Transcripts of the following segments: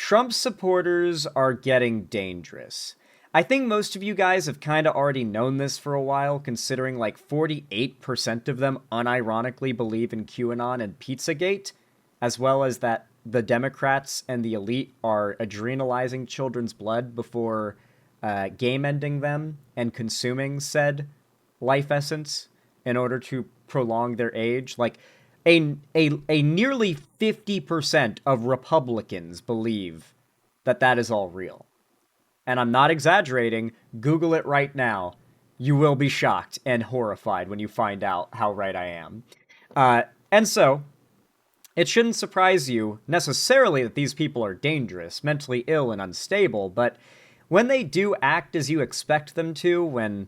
Trump supporters are getting dangerous. I think most of you guys have kind of already known this for a while, considering like 48% of them unironically believe in QAnon and Pizzagate, as well as that the Democrats and the elite are adrenalizing children's blood before game ending them and consuming said life essence in order to prolong their age. Like, a nearly 50% of Republicans believe that that is all real. And I'm not exaggerating. Google it right now. You will be shocked and horrified when you find out how right I am. And so, it shouldn't surprise you necessarily that these people are dangerous, mentally ill, and unstable, but when they do act as you expect them to, when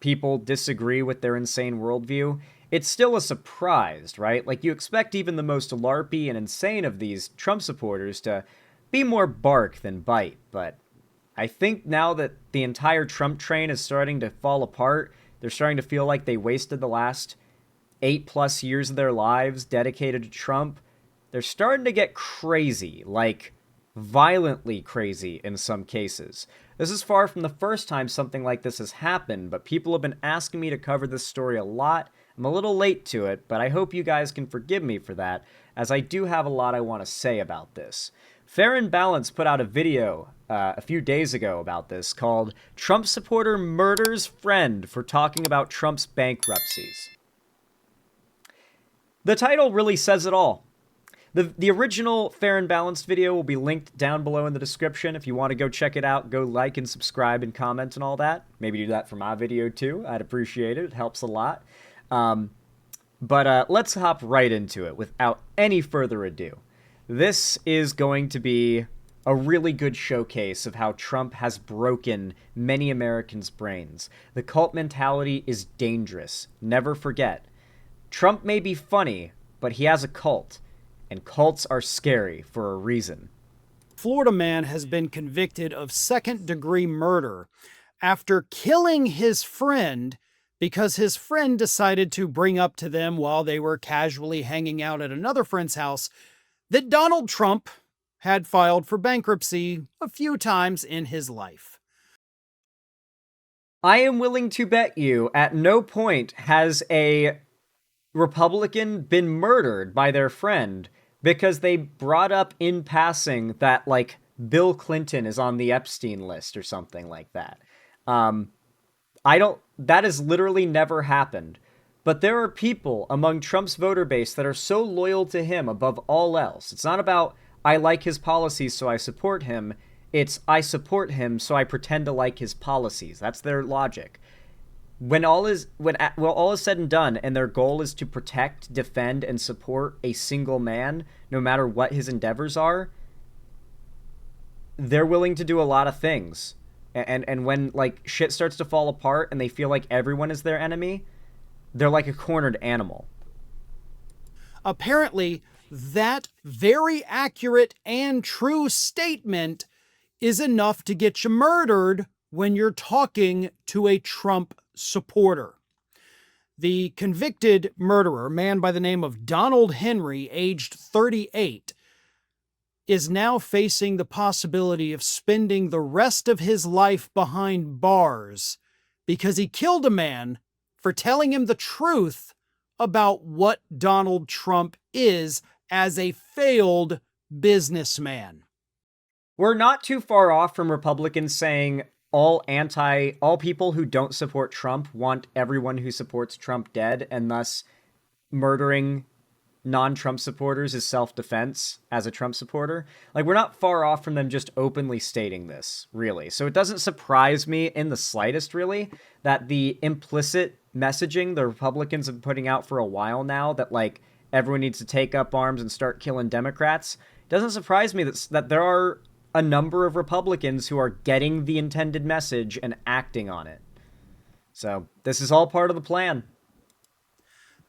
people disagree with their insane worldview, it's still a surprise, right? Like, you expect even the most LARPy and insane of these Trump supporters to be more bark than bite, but I think now that the entire Trump train is starting to fall apart, they're starting to feel like they wasted the last 8+ years of their lives dedicated to Trump. They're starting to get crazy, like violently crazy in some cases. This is far from the first time something like this has happened, but people have been asking me to cover this story a lot. I'm a little late to it, but I hope you guys can forgive me for that, as I do have a lot I want to say about this. Fair and Balanced put out a video a few days ago about this called Trump Supporter Murders Friend for Talking About Trump's Bankruptcies. The title really says it all. The original Fair and Balanced video will be linked down below in the description. If you want to go check it out, go like and subscribe and comment and all that. Maybe do that for my video too. I'd appreciate it. It helps a lot. But let's hop right into it without any further ado. This is going to be a really good showcase of how Trump has broken many Americans' brains. The cult mentality is dangerous. Never forget. Trump may be funny, but he has a cult. And cults are scary for a reason. Florida man has been convicted of second-degree murder after killing his friend because his friend decided to bring up to them while they were casually hanging out at another friend's house that Donald Trump had filed for bankruptcy a few times in his life. I am willing to bet you at no point has a Republican been murdered by their friend because they brought up in passing that, like, Bill Clinton is on the Epstein list or something like that. That has literally never happened. But there are people among Trump's voter base that are so loyal to him above all else. It's not about, I like his policies, so I support him. It's, I support him, so I pretend to like his policies. That's their logic. When all is said and done, and their goal is to protect, defend, and support a single man, no matter what his endeavors are, they're willing to do a lot of things. And when, like, shit starts to fall apart and they feel like everyone is their enemy, they're like a cornered animal. Apparently, that very accurate and true statement is enough to get you murdered when you're talking to a Trump supporter. The convicted murderer, a man by the name of Donald Henry, aged 38, is now facing the possibility of spending the rest of his life behind bars because he killed a man for telling him the truth about what Donald Trump is as a failed businessman. We're not too far off from Republicans saying all people who don't support Trump want everyone who supports Trump dead, and thus murdering non-Trump supporters is self-defense as a Trump supporter. Like, we're not far off from them just openly stating this, really. So it doesn't surprise me in the slightest, really, that the implicit messaging the Republicans have been putting out for a while now, that, like, everyone needs to take up arms and start killing Democrats, doesn't surprise me that there are a number of Republicans who are getting the intended message and acting on it. So this is all part of the plan.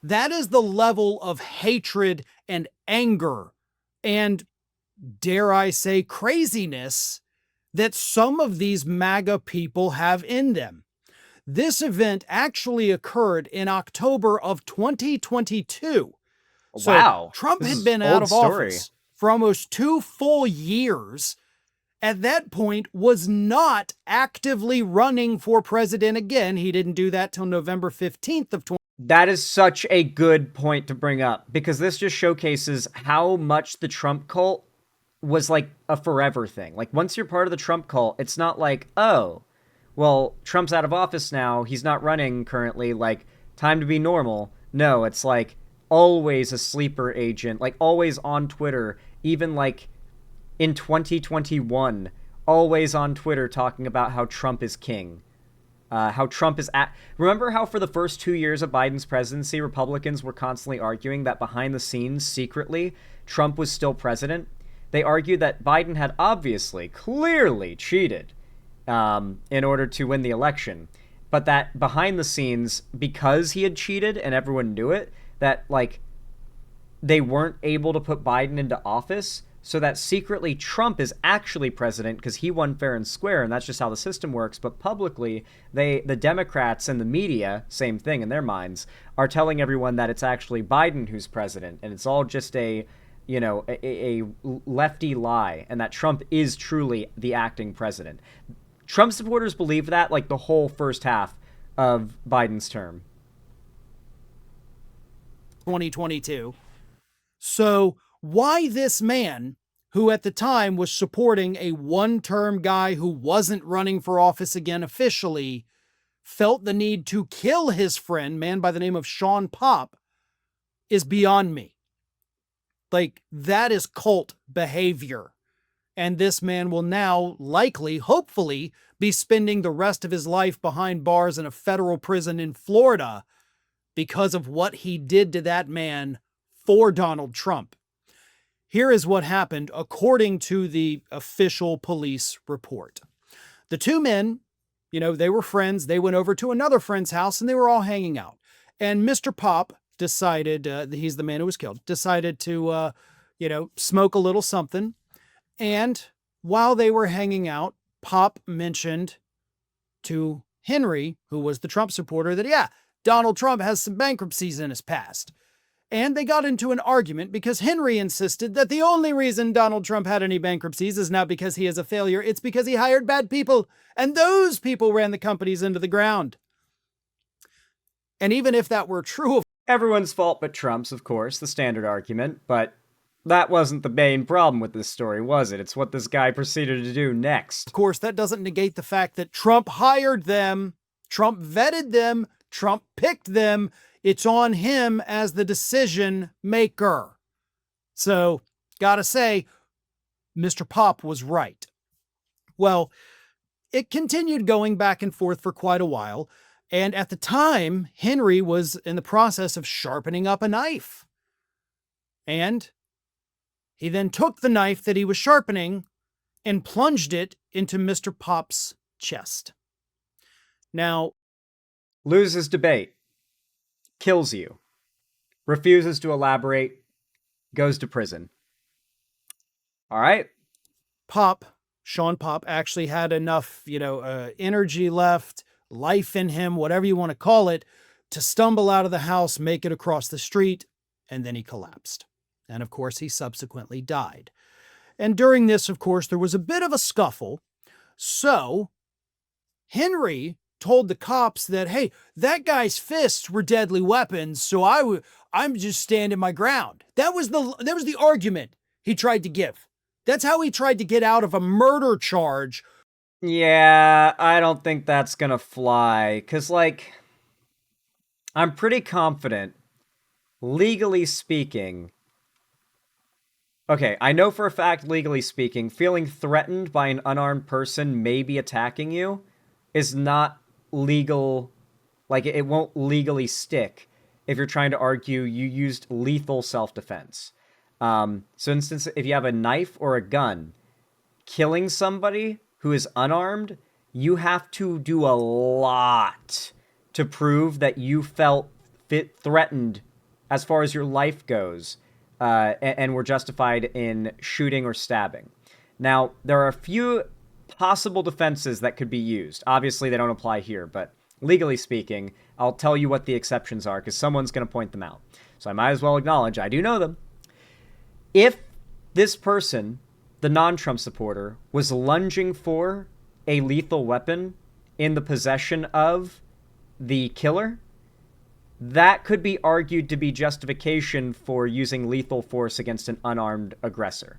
That is the level of hatred and anger and, dare I say, craziness that some of these MAGA people have in them. This event actually occurred in October of 2022. Wow. So Trump This had is been old out of story. office for almost 2 full years, at that point was not actively running for president again. He didn't do that till November 15th of 20. That is such a good point to bring up, because this just showcases how much the Trump cult was like a forever thing. Like, once you're part of the Trump cult, it's not like, oh, well, Trump's out of office now, he's not running currently, like, time to be normal. No, it's like always a sleeper agent, like always on Twitter, even like in 2021, always on Twitter talking about how Trump is king. How Trump is at. Remember how for the first 2 years of Biden's presidency, Republicans were constantly arguing that behind the scenes, secretly, Trump was still president? They argued that Biden had obviously, clearly cheated in order to win the election, but that behind the scenes, because he had cheated and everyone knew it, that like they weren't able to put Biden into office, so that secretly Trump is actually president because he won fair and square, and that's just how the system works. But publicly, the Democrats and the media, same thing in their minds, are telling everyone that it's actually Biden who's president, and it's all just a lefty lie, and that Trump is truly the acting president. Trump supporters believe that like the whole first half of Biden's term. 2022. So why this man, who at the time was supporting a one-term guy who wasn't running for office again officially, felt the need to kill his friend, man by the name of Sean Pop, is beyond me. Like, that is cult behavior. And this man will now likely, hopefully, be spending the rest of his life behind bars in a federal prison in Florida because of what he did to that man for Donald Trump. Here is what happened according to the official police report. The two men, they were friends. They went over to another friend's house and they were all hanging out. And Mr. Pop decided, he's the man who was killed, decided to, smoke a little something. And while they were hanging out, Pop mentioned to Henry, who was the Trump supporter, that, yeah, Donald Trump has some bankruptcies in his past. And they got into an argument because Henry insisted that the only reason Donald Trump had any bankruptcies is not because he is a failure, it's because he hired bad people, and those people ran the companies into the ground. And even if that were true, everyone's fault but Trump's, of course, the standard argument, but that wasn't the main problem with this story, was it? It's what this guy proceeded to do next. Of course, that doesn't negate the fact that Trump hired them, Trump vetted them, Trump picked them. It's on him as the decision maker. So, gotta say, Mr. Pop was right. Well, it continued going back and forth for quite a while. And at the time, Henry was in the process of sharpening up a knife. And he then took the knife that he was sharpening and plunged it into Mr. Pop's chest. Now, loses debate. Kills you. Refuses to elaborate. Goes to prison. All right. Sean Pop, actually had enough, energy left, life in him, whatever you want to call it, to stumble out of the house, make it across the street, and then he collapsed. And of course, he subsequently died. And during this, of course, there was a bit of a scuffle. So Henry told the cops that, hey, that guy's fists were deadly weapons, so I'm just standing my ground. That was the argument he tried to give. That's how he tried to get out of a murder charge. Yeah, I don't think that's gonna fly, 'cause I'm pretty confident, legally speaking. Okay, I know for a fact, legally speaking, feeling threatened by an unarmed person maybe attacking you is not legal. It won't legally stick if you're trying to argue you used lethal self-defense. So instance, if you have a knife or a gun, killing somebody who is unarmed, you have to do a lot to prove that you felt threatened as far as your life goes, and were justified in shooting or stabbing. Now, there are a few possible defenses that could be used. Obviously, they don't apply here, but legally speaking, I'll tell you what the exceptions are, because someone's going to point them out. So I might as well acknowledge I do know them. If This person, the non-Trump supporter, was lunging for a lethal weapon in the possession of the killer, that could be argued to be justification for using lethal force against an unarmed aggressor.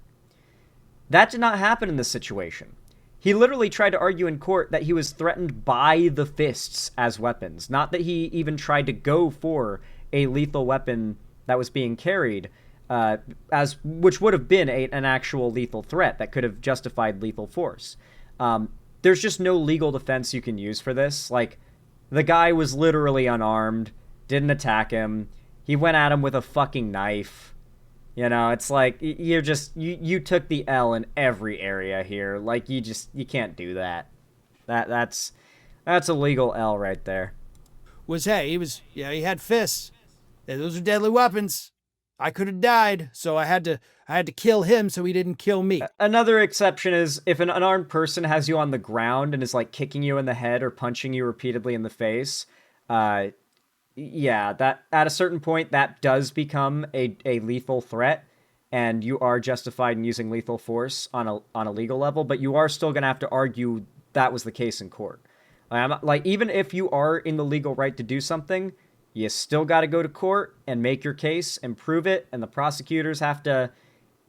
That did not happen in this situation. He literally tried to argue in court that he was threatened by the fists as weapons, not that he even tried to go for a lethal weapon that was being carried, which would have been an actual lethal threat that could have justified lethal force. There's just no legal defense you can use for this. Like, the guy was literally unarmed, didn't attack him. He went at him with a fucking knife. You know, it's like you're just you took the L in every area here. Like you can't do that. That's a legal L right there. He had fists. Those are deadly weapons. I could have died, so I had to kill him so he didn't kill me. Another exception is if an unarmed person has you on the ground and is like kicking you in the head or punching you repeatedly in the face. Yeah, that at a certain point that does become a lethal threat, and you are justified in using lethal force on a legal level, but you are still going to have to argue that was the case in court. Like, even if you are in the legal right to do something, you still got to go to court and make your case and prove it, and the prosecutors have to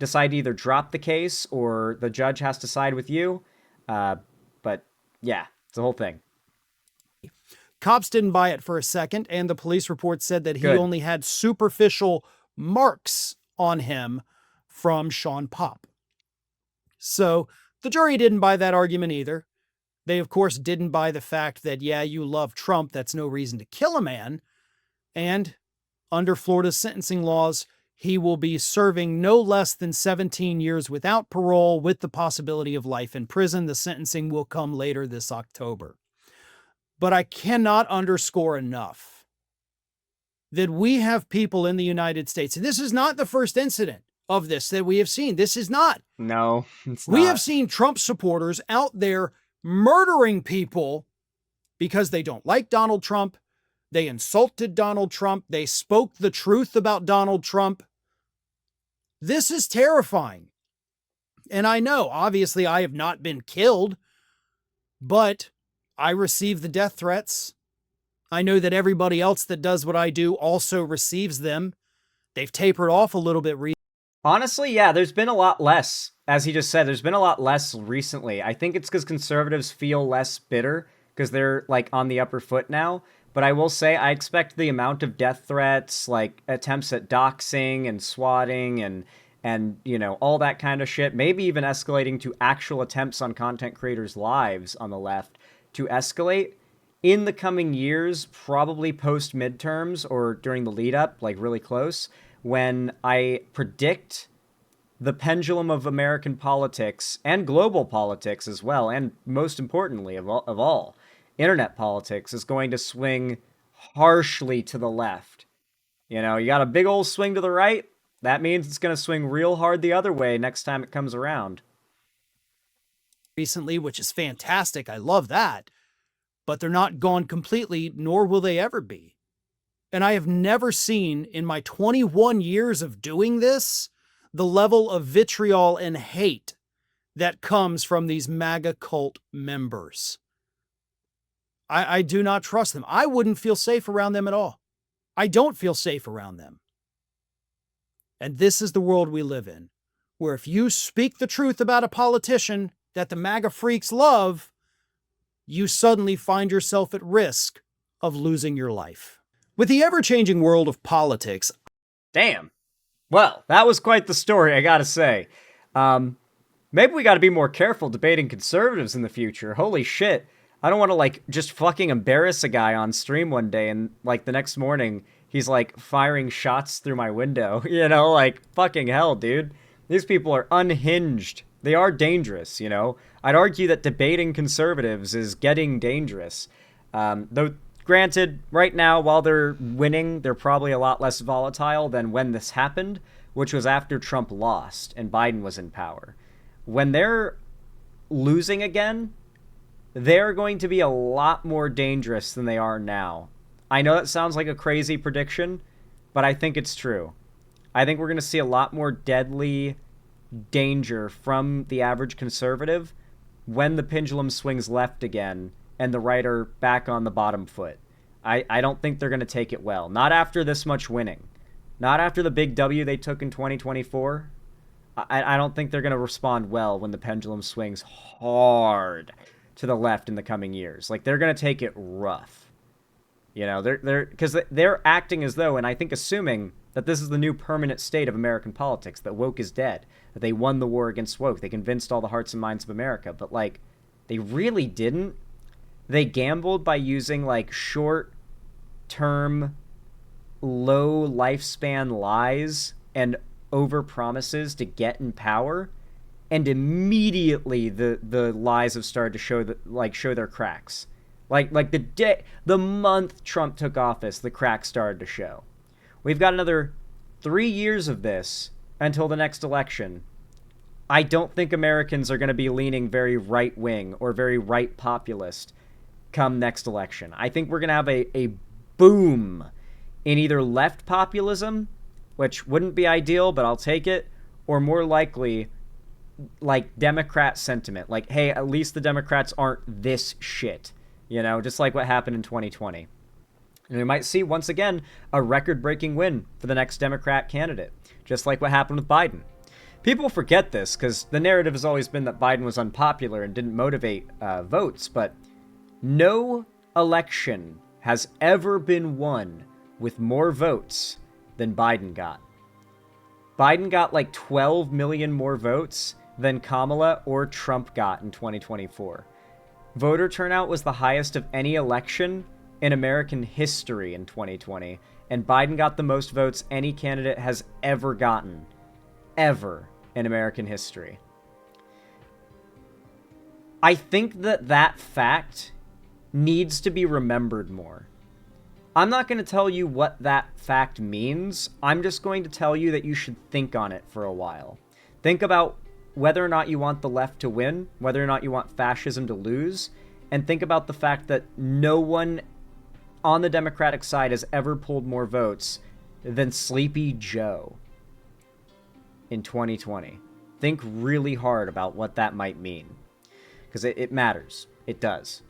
decide to either drop the case or the judge has to side with you. But yeah, it's the whole thing. Cops didn't buy it for a second, and the police report said that he Good. only had superficial marks on him from Sean Pop. So the jury didn't buy that argument either. They, of course, didn't buy the fact that, yeah, you love Trump, that's no reason to kill a man. And under Florida's sentencing laws, he will be serving no less than 17 years without parole with the possibility of life in prison. The sentencing will come later this October. But I cannot underscore enough that we have people in the United States, and this is not the first incident of this that we have seen. This is not. No, it's not. We have seen Trump supporters out there murdering people because they don't like Donald Trump. They insulted Donald Trump. They spoke the truth about Donald Trump. This is terrifying. And I know, obviously, I have not been killed, but I receive the death threats. I know that everybody else that does what I do also receives them. They've tapered off a little bit recently. Honestly, yeah, there's been a lot less. As he just said, there's been a lot less recently. I think it's because conservatives feel less bitter because they're like on the upper foot now. But I will say, I expect the amount of death threats, like attempts at doxing and swatting and you know, all that kind of shit, maybe even escalating to actual attempts on content creators' lives on the left, to escalate in the coming years, probably post midterms or during the lead up, like really close, when I predict the pendulum of American politics and global politics as well, and most importantly of all, internet politics is going to swing harshly to the left. You know, you got a big old swing to the right, that means it's going to swing real hard the other way next time it comes around. Recently, which is fantastic. I love that. But they're not gone completely, nor will they ever be. And I have never seen in my 21 years of doing this the level of vitriol and hate that comes from these MAGA cult members. I do not trust them. I wouldn't feel safe around them at all. I don't feel safe around them. And this is the world we live in, where if you speak the truth about a politician that the MAGA freaks love, you suddenly find yourself at risk of losing your life. With the ever-changing world of politics... Damn. Well, that was quite the story, I gotta say. Maybe we gotta be more careful debating conservatives in the future. Holy shit. I don't want to, like, just fucking embarrass a guy on stream one day and, like, the next morning he's, like, firing shots through my window. You know, like, fucking hell, dude. These people are unhinged. They are dangerous, you know? I'd argue that debating conservatives is getting dangerous. Though, granted, right now, while they're winning, they're probably a lot less volatile than when this happened, which was after Trump lost and Biden was in power. When they're losing again, they're going to be a lot more dangerous than they are now. I know that sounds like a crazy prediction, but I think it's true. I think we're going to see a lot more deadly danger from the average conservative when the pendulum swings left again and the right are back on the bottom foot. I don't think they're going to take it well. Not after this much winning. Not after the big W they took in 2024. I don't think they're going to respond well when the pendulum swings hard to the left in the coming years. Like, they're going to take it rough. You know, because they're acting as though, and I think assuming that this is the new permanent state of American politics, that woke is dead, that they won the war against woke, they convinced all the hearts and minds of America. But, like, they really didn't. They gambled by using, like, short-term, low lifespan lies and over promises to get in power, and immediately the lies have started to show their cracks. Like the month Trump took office, the cracks started to show. We've got another 3 years of this until the next election. I don't think Americans are going to be leaning very right wing or very right populist come next election. I think we're going to have a boom in either left populism, which wouldn't be ideal, but I'll take it, or more likely, like, Democrat sentiment. Like, hey, at least the Democrats aren't this shit. You know, just like what happened in 2020. And we might see, once again, a record-breaking win for the next Democrat candidate, just like what happened with Biden. People forget this, because the narrative has always been that Biden was unpopular and didn't motivate votes, but no election has ever been won with more votes than Biden got. Biden got like 12 million more votes than Kamala or Trump got in 2024. Voter turnout was the highest of any election in American history in 2020, and Biden got the most votes any candidate has ever gotten, ever, in American history. I think that fact needs to be remembered more. I'm not going to tell you what that fact means. I'm just going to tell you that you should think on it for a while. Think about whether or not you want the left to win, whether or not you want fascism to lose, and think about the fact that no one on the Democratic side has ever pulled more votes than Sleepy Joe in 2020. Think really hard about what that might mean, because it matters. It does.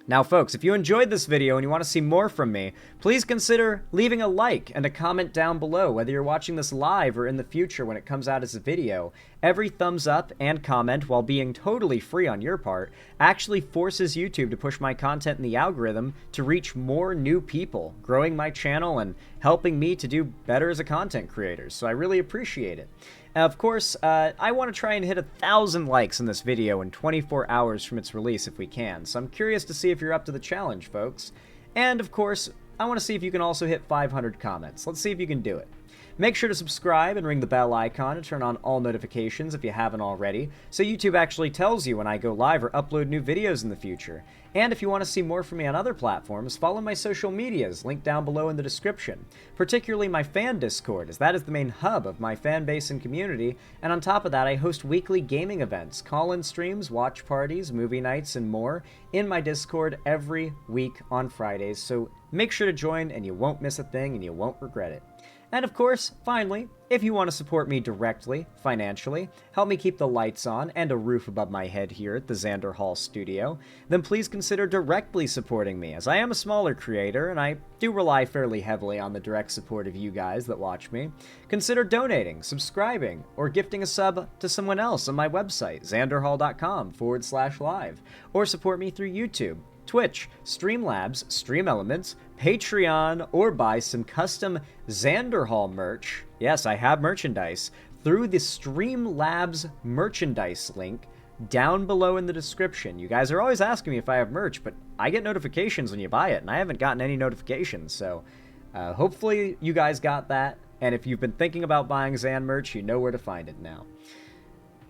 Now, folks, if you enjoyed this video and you want to see more from me, please consider leaving a like and a comment down below, whether you're watching this live or in the future when it comes out as a video. Every thumbs up and comment, while being totally free on your part, actually forces YouTube to push my content in the algorithm to reach more new people, growing my channel and helping me to do better as a content creator, so I really appreciate it. Of course, I want to try and hit 1,000 likes in this video in 24 hours from its release if we can, so I'm curious to see if you're up to the challenge, folks. And, of course, I want to see if you can also hit 500 comments. Let's see if you can do it. Make sure to subscribe and ring the bell icon to turn on all notifications if you haven't already, so YouTube actually tells you when I go live or upload new videos in the future. And if you want to see more from me on other platforms, follow my social medias, linked down below in the description, particularly my fan Discord, as that is the main hub of my fan base and community, and on top of that I host weekly gaming events, call-in streams, watch parties, movie nights, and more in my Discord every week on Fridays, so make sure to join and you won't miss a thing and you won't regret it. And of course, finally, if you want to support me directly, financially, help me keep the lights on and a roof above my head here at the Xander Hall studio, then please consider directly supporting me, as I am a smaller creator and I do rely fairly heavily on the direct support of you guys that watch me. Consider donating, subscribing, or gifting a sub to someone else on my website, xanderhall.com/live, or support me through YouTube, Twitch, Streamlabs, Stream Elements, Patreon, or buy some custom Xander Hall merch. Yes, I have merchandise through the Streamlabs merchandise link down below in the description. You guys are always asking me if I have merch, but I get notifications when you buy it, and I haven't gotten any notifications, so hopefully you guys got that, and if you've been thinking about buying Xan merch, you know where to find it now.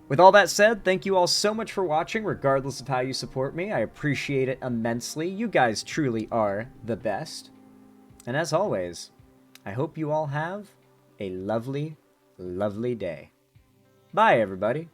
With all that said, thank you all so much for watching, regardless of how you support me. I appreciate it immensely. You guys truly are the best. And as always, I hope you all have a lovely, lovely day. Bye, everybody.